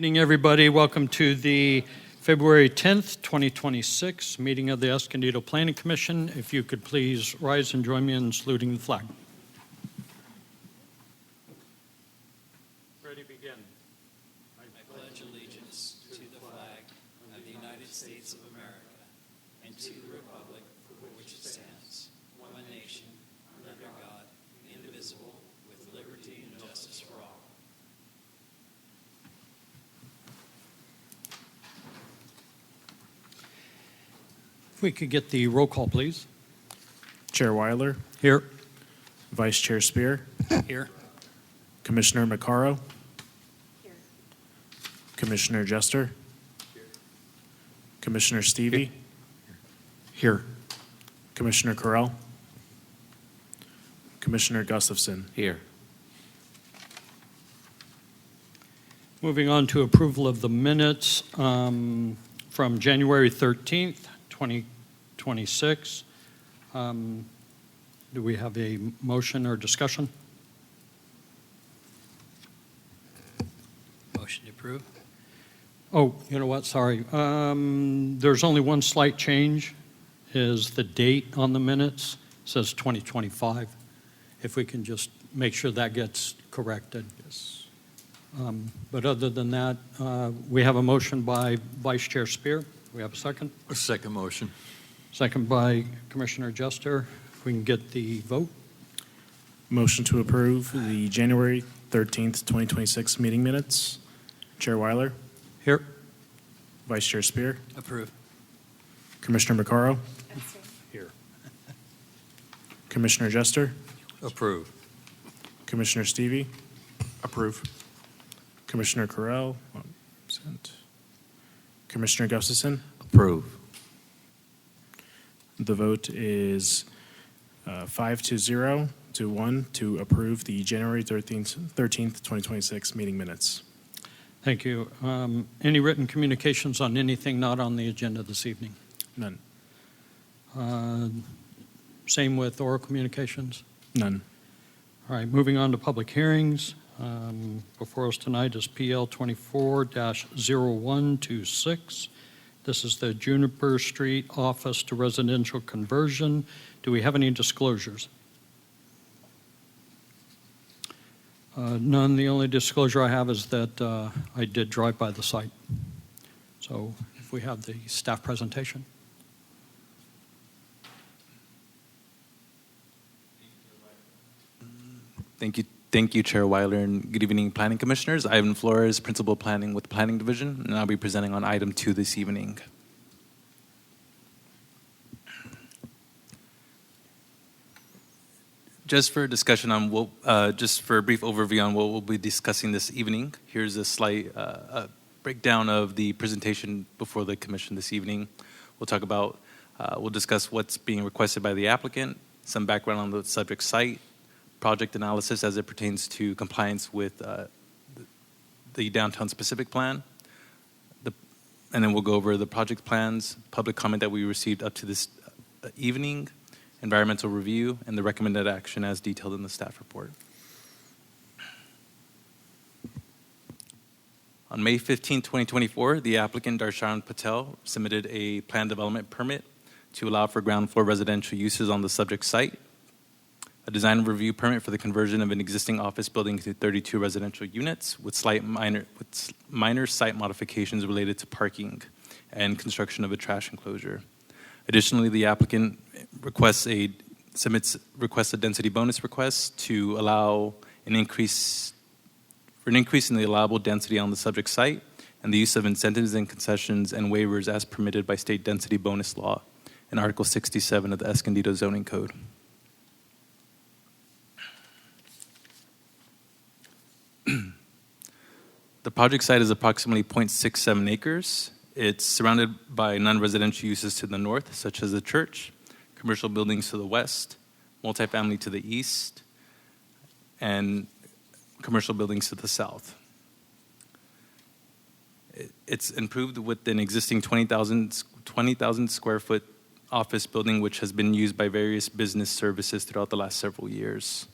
Evening, everybody. Welcome to the February 10th, 2026 meeting of the Escondido Planning Commission. If you could please rise and join me in saluting the flag. Ready, begin. I pledge allegiance to the flag of the United States of America and to the republic for which it stands, one nation, under God, indivisible, with liberty and justice for all. If we could get the roll call, please. Chair Weiler, Here. Vice Chair Spear, Here. Commissioner Maccaro, Commissioner Jester, Commissioner Stevie, Here. Commissioner Correll, Commissioner Gustafson. Here. Moving on to approval of the minutes from January 13th, 2026. Do we have a motion or discussion? Motion to approve. Oh, you know what? Sorry. There's only one slight change, is the date on the minutes. It says 2025. If we can just make sure that gets corrected. Yes. But other than that, we have a motion by Vice Chair Spear. We have a second? A second motion. Second by Commissioner Jester. If we can get the vote. Motion to approve the January 13th, 2026 meeting minutes. Chair Weiler, Here. Vice Chair Spear, Approve. Commissioner Maccaro, Here. Commissioner Jester, Approve. Commissioner Stevie. Approve. Commissioner Correll, absent. Commissioner Gustafson. Approve. The vote is 5-0 to 1 to approve the January 13th, 2026 meeting minutes. Thank you. Any written communications on anything not on the agenda this evening? None. Same with oral communications? None. All right, moving on to public hearings. Before us tonight is PL 24-0126. This is the Juniper Street office to residential conversion. Do we have any disclosures? None. The only disclosure I have is that I did drive by the site. So if we have the staff presentation. Thank you, Chair Weiler, and good evening, Planning Commissioners. Ivan Flores, Principal Planning with the Planning Division, and I'll be presenting on item 2 this evening. Just for discussion on just for a brief overview on what we'll be discussing this evening, here's a slight breakdown of the presentation before the Commission this evening. We'll discuss what's being requested by the applicant, some background on the subject site, project analysis as it pertains to compliance with the downtown specific plan, and then we'll go over the project plans, public comment that we received up to this evening, environmental review, and the recommended action as detailed in the staff report. On May 15, 2024, the applicant Darshan Patel submitted a plan development permit to allow for ground floor residential uses on the subject site, a design and review permit for the conversion of an existing office building to 32 residential units with minor site modifications related to parking and construction of a trash enclosure. Additionally, the applicant requests a density bonus request to allow an increase in the allowable density on the subject site and the use of incentives and concessions and waivers as permitted by state density bonus law in Article 67 of the Escondido Zoning Code. The project site is approximately 0.67 acres. It's surrounded by non-residential uses to the north, such as the church, commercial buildings to the west, multifamily to the east, and commercial buildings to the south. It's improved with an existing 20,000 square foot office building, which has been used by various business services throughout the last several years.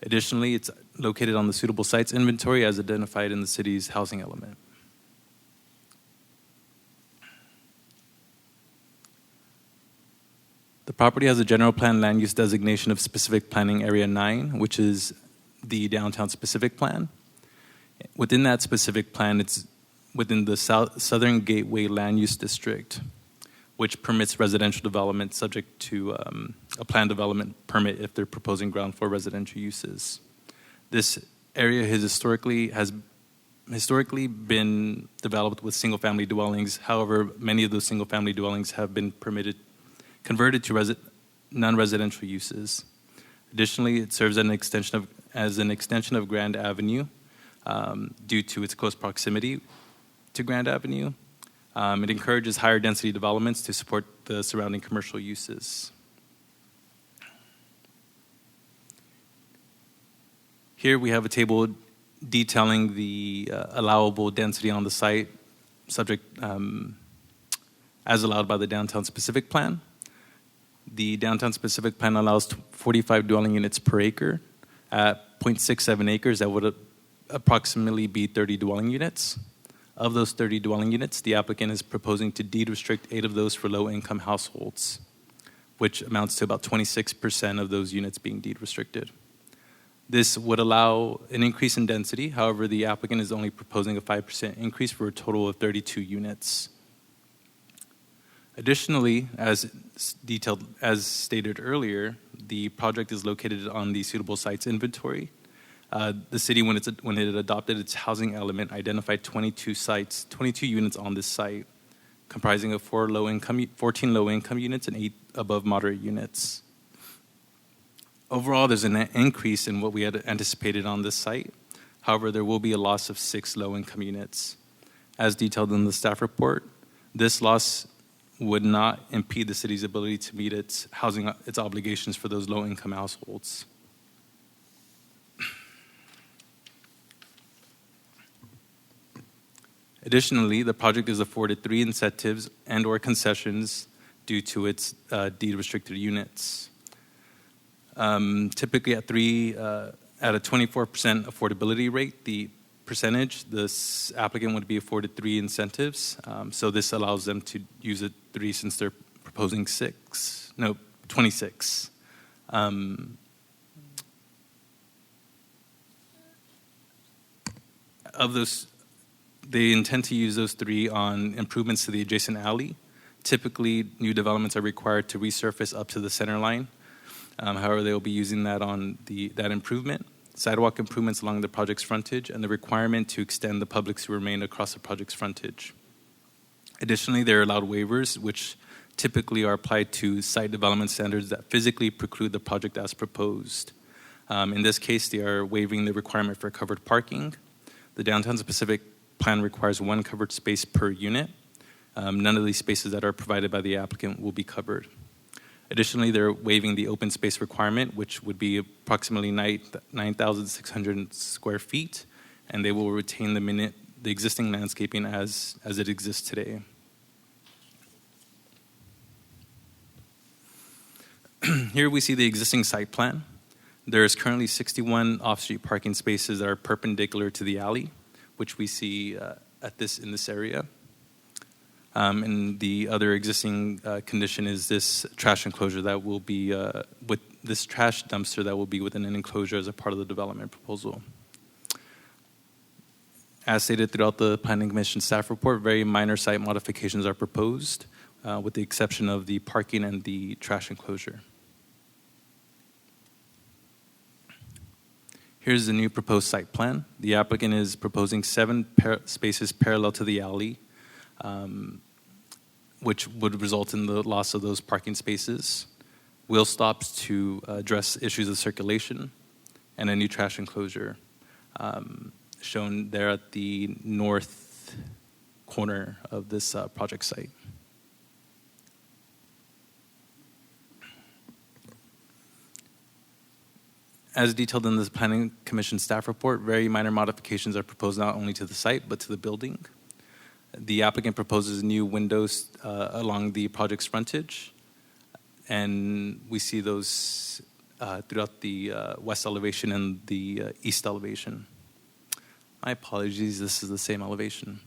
Additionally, it's located on the suitable sites inventory as identified in the city's housing element. The property has a general plan land use designation of specific planning area 9, which is the downtown specific plan. Within that specific plan, it's within the Southern Gateway Land Use District, which permits residential development subject to a planned development permit if they're proposing ground floor residential uses. This area has historically been developed with single-family dwellings. However, many of those single-family dwellings have been converted to non-residential uses. Additionally, it serves as an extension of Grand Avenue due to its close proximity to Grand Avenue. It encourages higher density developments to support the surrounding commercial uses. Here we have a table detailing the allowable density on the site, subject as allowed by the downtown specific plan. The downtown specific plan allows 45 dwelling units per acre. At 0.67 acres, that would approximately be 30 dwelling units. Of those 30 dwelling units, the applicant is proposing to deed restrict 8 of those for low-income households, which amounts to about 26% of those units being deed restricted. This would allow an increase in density. However, the applicant is only proposing a 5% increase for a total of 32 units. Additionally, as stated earlier, the project is located on the suitable sites inventory. The city, when it adopted its housing element, identified 22 units on this site, comprising of 14 low-income units and 8 above moderate units. Overall, there's an increase in what we had anticipated on this site. However, there will be a loss of 6 low-income units. As detailed in the staff report, this loss would not impede the city's ability to meet its obligations for those low-income households. Additionally, the project is afforded 3 incentives and/or concessions due to its deed-restricted units. Typically, at a 24% affordability rate, the applicant would be afforded 3 incentives. So this allows them to use it 3 since they're proposing 26. Of those, they intend to use those 3 on improvements to the adjacent alley. Typically, new developments are required to resurface up to the center line. However, they will be using that on that improvement, sidewalk improvements along the project's frontage, and the requirement to extend the public sewer main across the project's frontage. Additionally, they're allowed waivers, which typically are applied to site development standards that physically preclude the project as proposed. In this case, they are waiving the requirement for covered parking. The downtown specific plan requires 1 covered space per unit. None of these spaces that are provided by the applicant will be covered. Additionally, they're waiving the open space requirement, which would be approximately 9,600 square feet, and they will retain the existing landscaping as it exists today. Here we see the existing site plan. There is currently 61 off-street parking spaces that are perpendicular to the alley, which we see in this area. And the other existing condition is this trash enclosure that will be with this trash dumpster that will be within an enclosure as a part of the development proposal. As stated throughout the Planning Commission staff report, very minor site modifications are proposed, with the exception of the parking and the trash enclosure. Here's the new proposed site plan. The applicant is proposing 7 spaces parallel to the alley, which would result in the loss of those parking spaces, wheel stops to address issues of circulation, and a new trash enclosure shown there at the north corner of this project site. As detailed in the Planning Commission staff report, very minor modifications are proposed not only to the site, but to the building. The applicant proposes new windows along the project's frontage, and we see those throughout the west elevation and the east elevation. My apologies, this is the same elevation.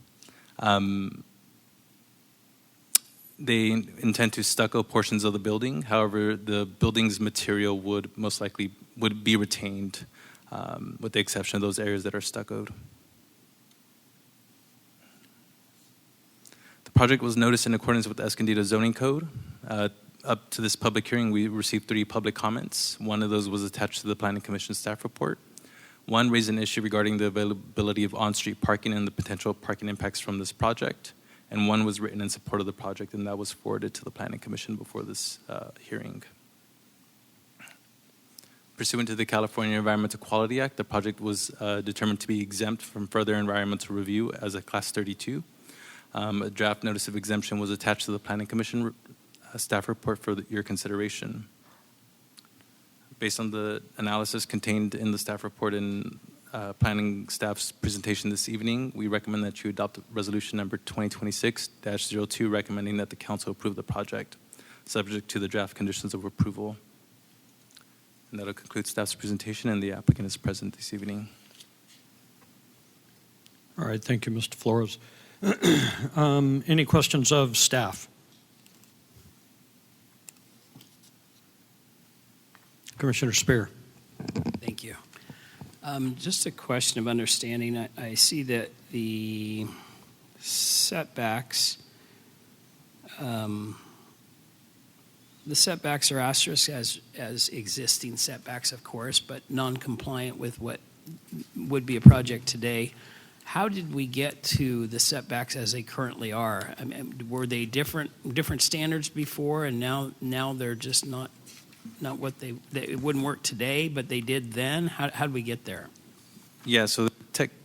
They intend to stucco portions of the building. However, the building's material would most likely would be retained, with the exception of those areas that are stuccoed. The project was noticed in accordance with the Escondido zoning code. Up to this public hearing, we received 3 public comments. One of those was attached to the Planning Commission staff report. One raised an issue regarding the availability of on-street parking and the potential parking impacts from this project. And one was written in support of the project, and that was forwarded to the Planning Commission before this hearing. Pursuant to the California Environmental Quality Act, the project was determined to be exempt from further environmental review as a Class 32. A draft notice of exemption was attached to the Planning Commission staff report for your consideration. Based on the analysis contained in the staff report and planning staff's presentation this evening, we recommend that you adopt resolution number 2026-02, recommending that the council approve the project, subject to the draft conditions of approval. And that'll conclude staff's presentation, and the applicant is present this evening. All right, thank you, Mr. Flores. Any questions of staff? Commissioner Spear. Thank you. Just a question of understanding. I see that the setbacks, are asterisked as existing setbacks, of course, but non-compliant with what would be a project today. How did we get to the setbacks as they currently are? I mean, were they different standards before, and now they're just not what it wouldn't work today, but they did then? How did we get there? Yeah, so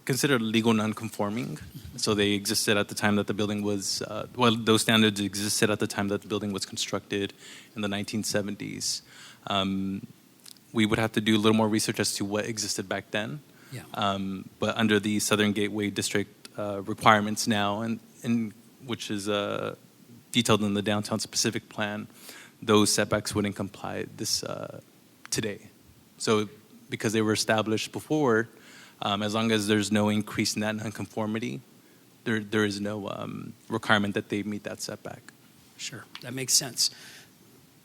considered legal non-conforming. So they existed at the time that the building was, those standards existed at the time that the building was constructed in the 1970s. We would have to do a little more research as to what existed back then. Yeah. But under the Southern Gateway District requirements now, and which is detailed in the Downtown Specific Plan, those setbacks wouldn't comply today. So because they were established before, as long as there's no increase in that nonconformity, there is no requirement that they meet that setback. Sure, that makes sense.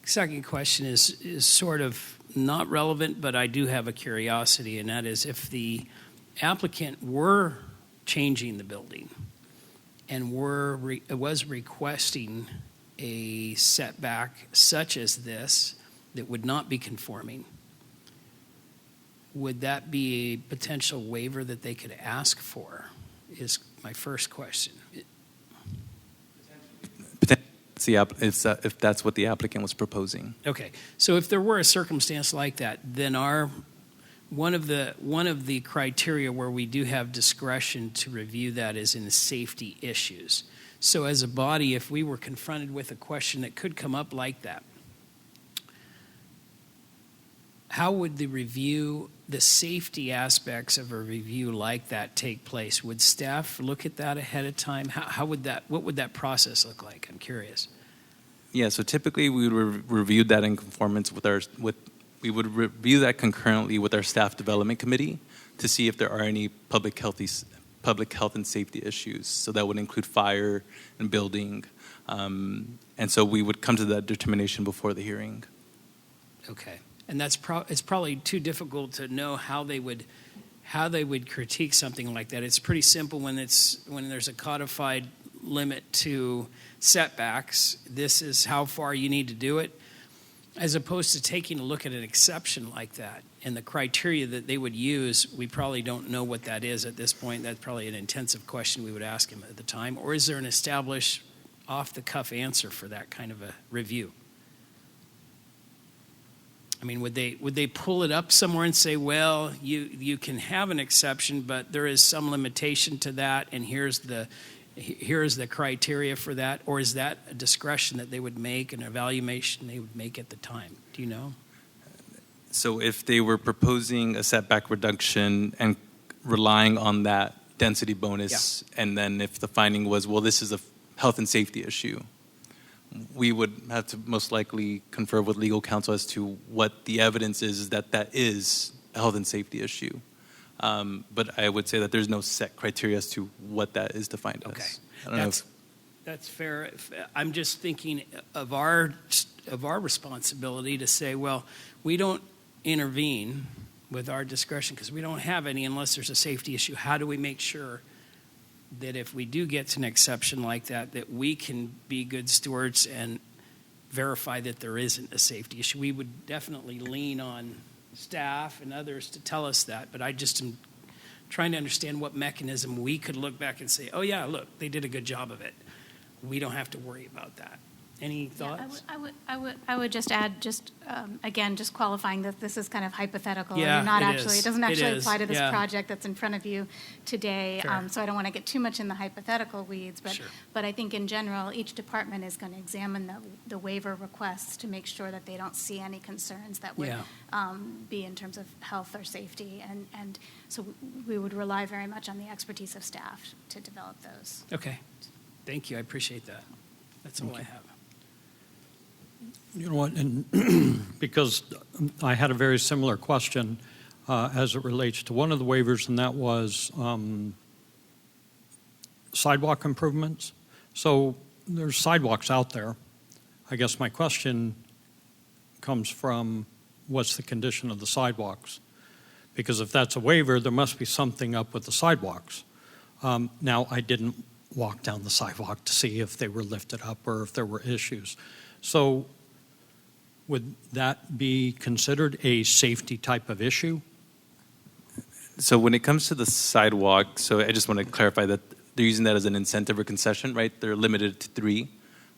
Second question is sort of not relevant, but I do have a curiosity, and that is if the applicant were changing the building and was requesting a setback such as this that would not be conforming, would that be a potential waiver that they could ask for, is my first question. If that's what the applicant was proposing. Okay, so if there were a circumstance like that, then one of the criteria where we do have discretion to review that is in safety issues. So as a body, if we were confronted with a question that could come up like that, how would the safety aspects of a review like that take place? Would staff look at that ahead of time? What would that process look like? I'm curious. Yeah, so typically we would review that in conformance we would review that concurrently with our staff development committee to see if there are any public health and safety issues. So that would include fire and building. And so we would come to that determination before the hearing. Okay. And it's probably too difficult to know how they would critique something like that. It's pretty simple when there's a codified limit to setbacks. This is how far you need to do it, as opposed to taking a look at an exception like that. And the criteria that they would use, we probably don't know what that is at this point. That's probably an intensive question we would ask him at the time. Or is there an established off-the-cuff answer for that kind of a review? I mean, would they pull it up somewhere and say, well, you can have an exception, but there is some limitation to that, and here's the criteria for that? Or is that a discretion that they would make, an evaluation they would make at the time? Do you know? So if they were proposing a setback reduction and relying on that density bonus, and then if the finding was, well, this is a health and safety issue, we would have to most likely confer with legal counsel as to what the evidence is that is a health and safety issue. But I would say that there's no set criteria as to what that is defined as. Okay. That's fair. I'm just thinking of our responsibility to say, well, we don't intervene with our discretion because we don't have any unless there's a safety issue. How do we make sure that if we do get to an exception like that, that we can be good stewards and verify that there isn't a safety issue? We would definitely lean on staff and others to tell us that, but I just am trying to understand what mechanism we could look back and say, oh yeah, look, they did a good job of it. We don't have to worry about that. Any thoughts? Yeah, I would just add, again, just qualifying that this is kind of hypothetical. Yeah, You're not it actually, is. it doesn't It actually is, apply to this yeah. project that's in front of you today. Fair. So I don't want to get too much in the hypothetical weeds, Sure. but I think in general, each department is going to examine the waiver requests to make sure that they don't see any concerns that would Yeah. be in terms of health or safety. And so we would rely very much on the expertise of staff to develop those. Okay. Thank you. I appreciate that. That's all I have. You know what, and because I had a very similar question as it relates to one of the waivers, and that was sidewalk improvements. So there's sidewalks out there. I guess my question comes from, what's the condition of the sidewalks? Because if that's a waiver, there must be something up with the sidewalks. Now, I didn't walk down the sidewalk to see if they were lifted up or if there were issues. So would that be considered a safety type of issue? So when it comes to the sidewalk, so I just want to clarify that they're using that as an incentive or concession, right? They're limited to 3.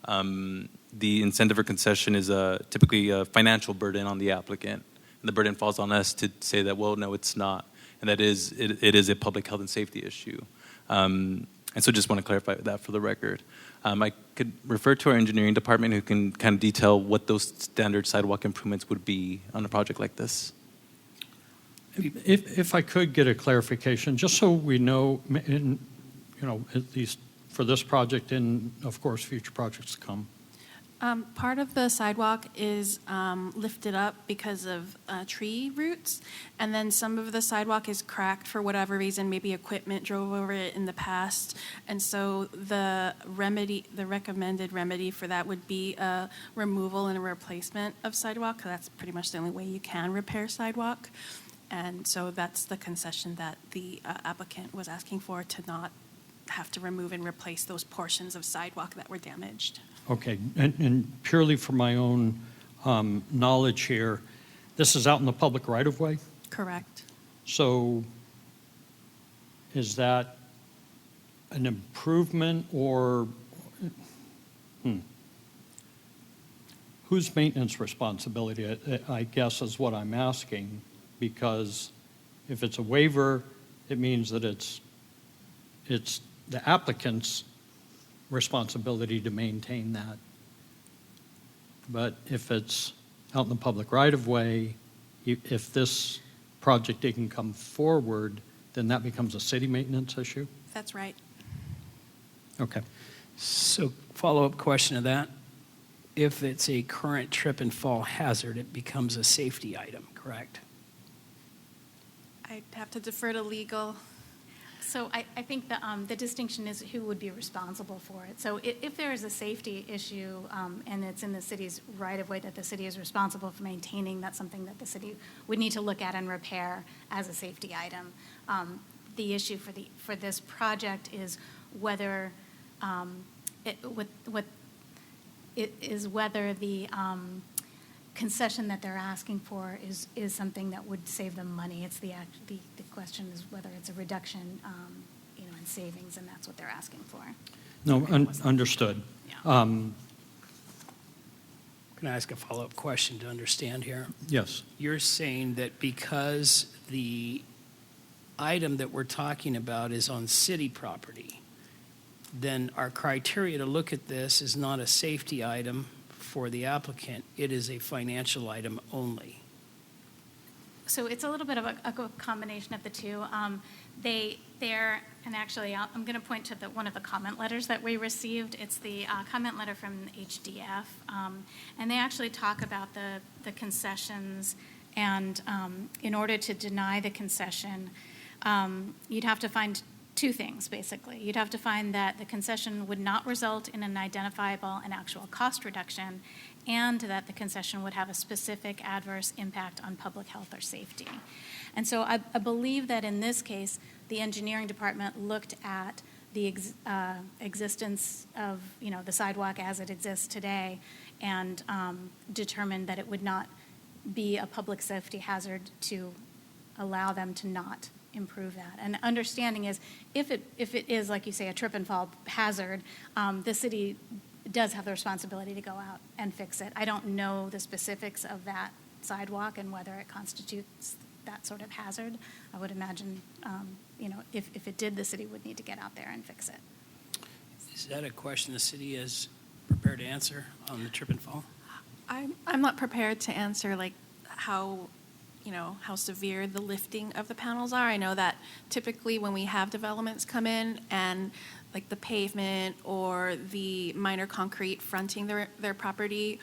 The incentive or concession is typically a financial burden on the applicant. And the burden falls on us to say that, well, no, it's not. And that is, it is a public health and safety issue. And so just want to clarify that for the record. I could refer to our engineering department who can kind of detail what those standard sidewalk improvements would be on a project like this. If I could get a clarification, just so we know, in, at least for this project and, of course, future projects to come. Part of the sidewalk is lifted up because of tree roots, and then some of the sidewalk is cracked for whatever reason. Maybe equipment drove over it in the past, and so the recommended remedy for that would be a removal and a replacement of sidewalk, because that's pretty much the only way you can repair sidewalk. And so that's the concession that the applicant was asking for, to not have to remove and replace those portions of sidewalk that were damaged. Okay, and purely for my own knowledge here, this is out in the public right-of-way? Correct. So is that an improvement or, whose maintenance responsibility, I guess is what I'm asking, because if it's a waiver, it means that it's the applicant's responsibility to maintain that. But if it's out in the public right-of-way, if this project didn't come forward, then that becomes a city maintenance issue? That's right. Okay. So follow-up question to that. If it's a current trip and fall hazard, it becomes a safety item, correct? I'd have to defer to legal. So I think the distinction is who would be responsible for it. So if there is a safety issue and it's in the city's right-of-way that the city is responsible for maintaining, that's something that the city would need to look at and repair as a safety item. The issue for this project is whether whether the concession that they're asking for is something that would save them money. It's the question is whether it's a reduction, in savings, and that's what they're asking for. No, understood. Yeah. Can I ask a follow-up question to understand here? Yes. You're saying that because the item that we're talking about is on city property, then our criteria to look at this is not a safety item for the applicant, it is a financial item only. So it's a little bit of a combination of the two. And actually, I'm going to point to one of the comment letters that we received. It's the comment letter from HDF, and they actually talk about the concessions. And in order to deny the concession, you'd have to find two things, basically. You'd have to find that the concession would not result in an identifiable and actual cost reduction, and that the concession would have a specific adverse impact on public health or safety. And so I believe that in this case, the engineering department looked at the existence of, the sidewalk as it exists today, and determined that it would not be a public safety hazard to allow them to not improve that. And the understanding is, if it is, like you say, a trip and fall hazard, the city does have the responsibility to go out and fix it. I don't know the specifics of that sidewalk and whether it constitutes that sort of hazard. I would imagine, if it did, the city would need to get out there and fix it. Is that a question the city is prepared to answer on the trip and fall? I'm not prepared to answer like how severe the lifting of the panels are. I know that typically when we have developments come in and like the pavement or the minor concrete fronting their property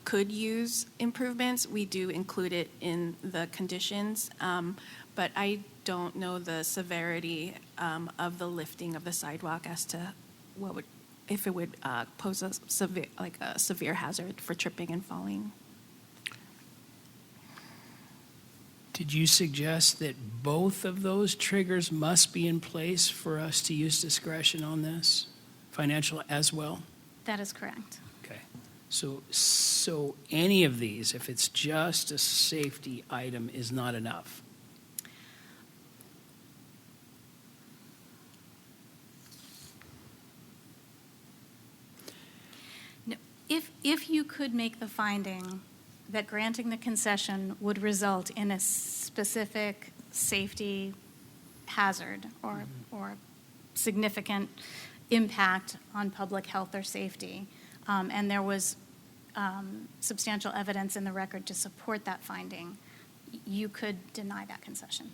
could use improvements, we do include it in the conditions. But I don't know the severity of the lifting of the sidewalk as to if it would pose a severe hazard for tripping and falling. Did you suggest that both of those triggers must be in place for us to use discretion on this, financial as well? That is correct. Okay. So any of these, if it's just a safety item, is not enough? No, if you could make the finding that granting the concession would result in a specific safety hazard or significant impact on public health or safety, and there was substantial evidence in the record to support that finding, you could deny that concession.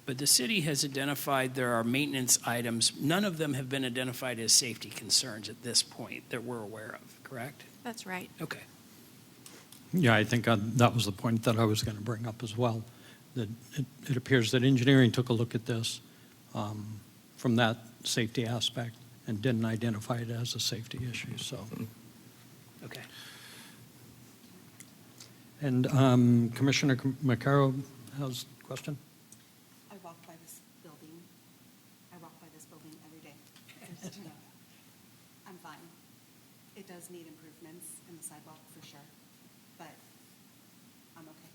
But the city has identified there are maintenance items. None of them have been identified as safety concerns at this point that we're aware of, correct? That's right. Okay. Yeah, I think that was the point that I was going to bring up as well, that it appears that engineering took a look at this from that safety aspect and didn't identify it as a safety issue, so. Okay. And Commissioner Macaro has a question? I walk by this building every day. I'm fine. It does need improvements in the sidewalk for sure, but I'm okay.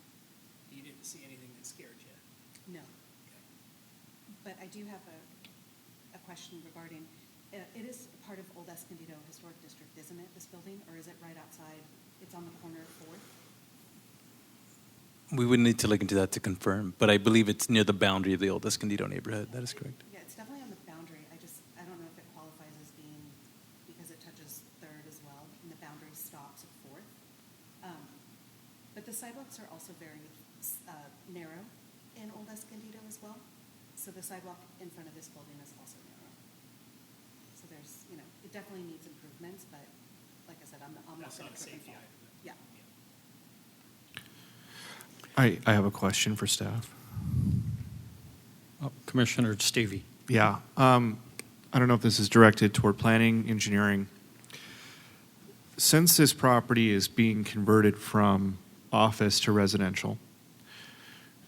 You didn't see anything that scared you? No. But I do have a question regarding, it is part of Old Escondido Historic District, isn't it, this building? Or is it right outside? It's on the corner of 4th? We would need to look into that to confirm, but I believe it's near the boundary of the old Escondido neighborhood. That is correct. Yeah, it's definitely on the boundary. I don't know if it qualifies as being, because it touches 3rd as well, and the boundary stops at 4th. But the sidewalks are also very narrow in Old Escondido as well. So the sidewalk in front of this building is also narrow. So there's, it definitely needs improvements, but like I said, I'm not going to trip and fall. Yeah. I have a question for staff. Commissioner Stevie. Yeah. I don't know if this is directed toward planning, engineering. Since this property is being converted from office to residential,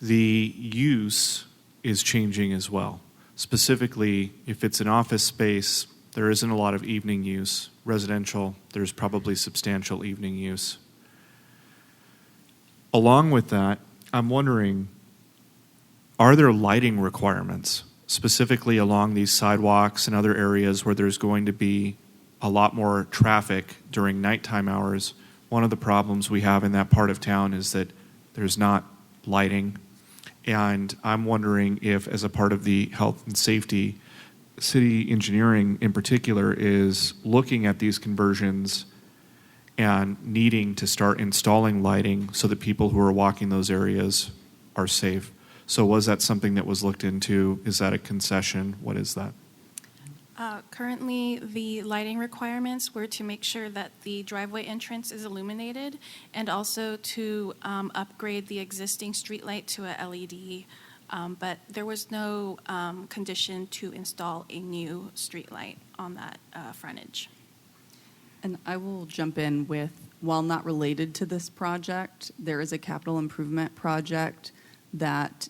the use is changing as well. Specifically, if it's an office space, there isn't a lot of evening use. Residential, there's probably substantial evening use. Along with that, I'm wondering, are there lighting requirements, specifically along these sidewalks and other areas where there's going to be a lot more traffic during nighttime hours? One of the problems we have in that part of town is that there's not lighting. And I'm wondering if, as a part of the health and safety, city engineering in particular is looking at these conversions and needing to start installing lighting so that people who are walking those areas are safe. So was that something that was looked into? Is that a concession? What is that? Currently, the lighting requirements were to make sure that the driveway entrance is illuminated and also to upgrade the existing streetlight to a LED But there was no condition to install a new streetlight on that frontage. And I will jump in with, while not related to this project, there is a capital improvement project that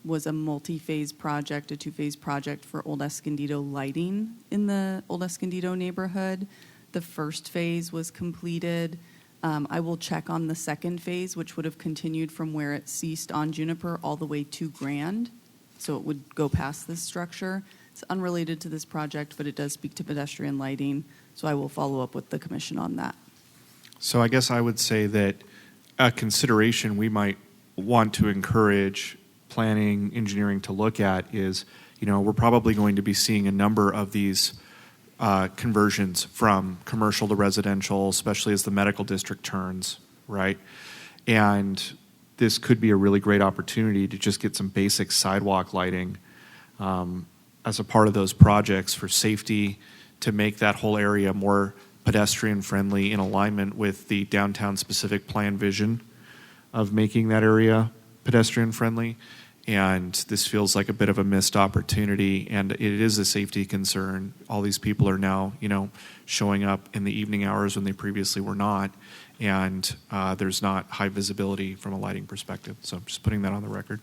was a multi-phase project, a two-phase project for Old Escondido lighting in the Old Escondido neighborhood. The first phase was completed. I will check on the second phase, which would have continued from where it ceased on Juniper all the way to Grand. So it would go past this structure. It's unrelated to this project, but it does speak to pedestrian lighting. So I will follow up with the commission on that. So I guess I would say that a consideration we might want to encourage planning, engineering to look at is, we're probably going to be seeing a number of these conversions from commercial to residential, especially as the medical district turns, right? And this could be a really great opportunity to just get some basic sidewalk lighting as a part of those projects for safety, to make that whole area more pedestrian friendly in alignment with the downtown specific plan vision of making that area pedestrian friendly. And this feels like a bit of a missed opportunity, and it is a safety concern. All these people are now, showing up in the evening hours when they previously were not, and there's not high visibility from a lighting perspective. So I'm just putting that on the record.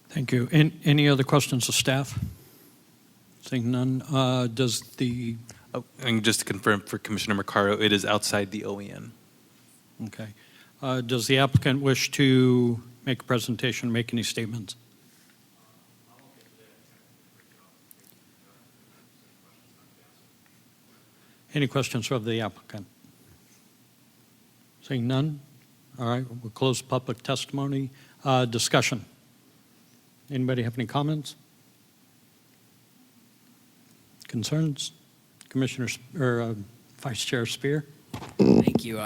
Thank you. Any other questions of staff? Seeing none, does the, And just to confirm for Commissioner Maccaro, it is outside the OEN. okay. Does the applicant wish to make a presentation, make any statements? Any questions of the applicant? Seeing none? All right, we'll close public testimony. Discussion. Anybody have any comments? Concerns? Commissioner or Vice Chair Spear? Thank you.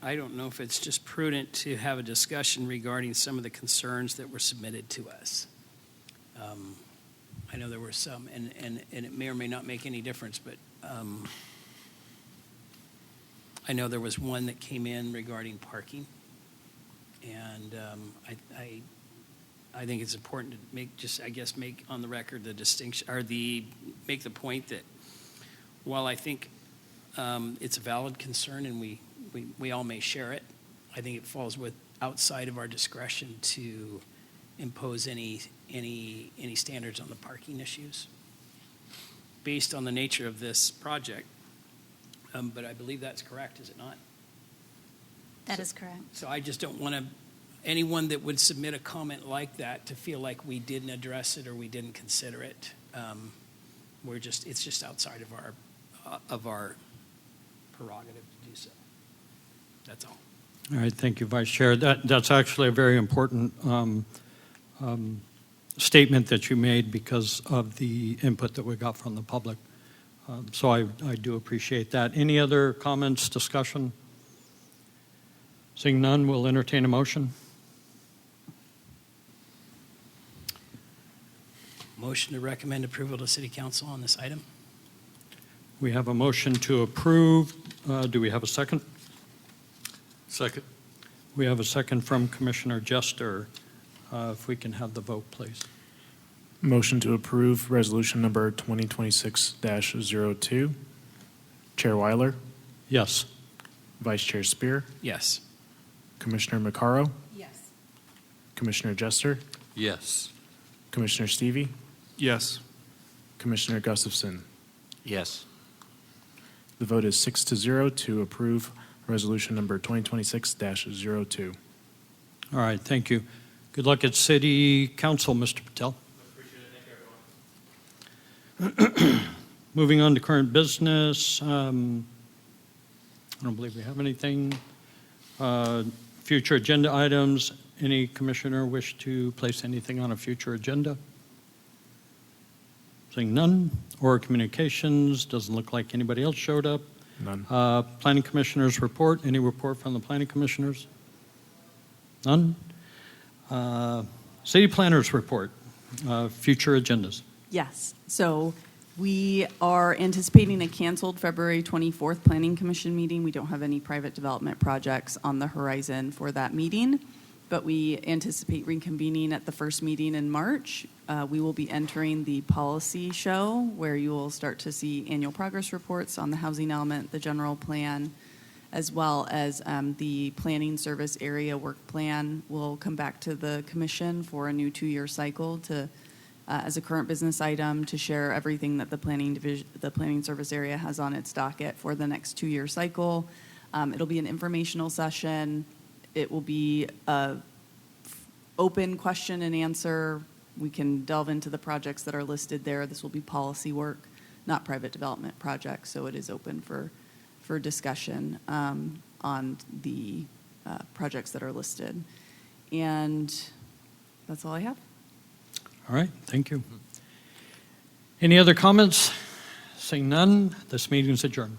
I don't know if it's just prudent to have a discussion regarding some of the concerns that were submitted to us. I know there were some, and it may or may not make any difference, but I know there was one that came in regarding parking, and I think it's important to make on the record the distinction, or make the point that while I think it's a valid concern and we all may share it, I think it falls outside of our discretion to impose any standards on the parking issues based on the nature of this project. But I believe that's correct, is it not? That is correct. So I just don't want anyone that would submit a comment like that to feel like we didn't address it or we didn't consider it. It's just outside of our prerogative to do so. That's all. All right, thank you, Vice Chair. That's actually a very important statement that you made because of the input that we got from the public. So I do appreciate that. Any other comments, discussion? Seeing none, we'll entertain a motion. Motion to recommend approval to City Council on this item. We have a motion to approve. Do we have a second? Second. We have a second from Commissioner Jester. If we can have the vote, please. Motion to approve resolution number 2026-02. Chair Weiler, Yes. Vice Chair Spear, Yes. Commissioner Maccaro, Yes. Commissioner Jester, Yes. Commissioner Stevie, Yes. Commissioner Gustafson. Yes. The vote is 6-0 to approve resolution number 2026-02. All right, thank you. Good luck at City Council, Mr. Patel. Moving on to current business. I don't believe we have anything. Future agenda items. Any commissioner wish to place anything on a future agenda? Seeing none. Or communications. Doesn't look like anybody else showed up. None. Planning commissioners report. Any report from the planning commissioners? None. City planners report. Future agendas. Yes. So We are anticipating a canceled February 24th Planning Commission meeting. We don't have any private development projects on the horizon for that meeting, but we anticipate reconvening at the first meeting in March. We will be entering the policy show, where you will start to see annual progress reports on the housing element, the general plan, as well as the planning service area work plan will come back to the commission for a new 2-year cycle to as a current business item to share everything that the planning service area has on its docket for the next 2-year cycle. It'll be an informational session. It will be a open question and answer. We can delve into the projects that are listed there. This will be policy work, not private development projects, so it is open for discussion on the projects that are listed. And that's all I have. All right, thank you. Any other comments? Seeing none, this meeting is adjourned.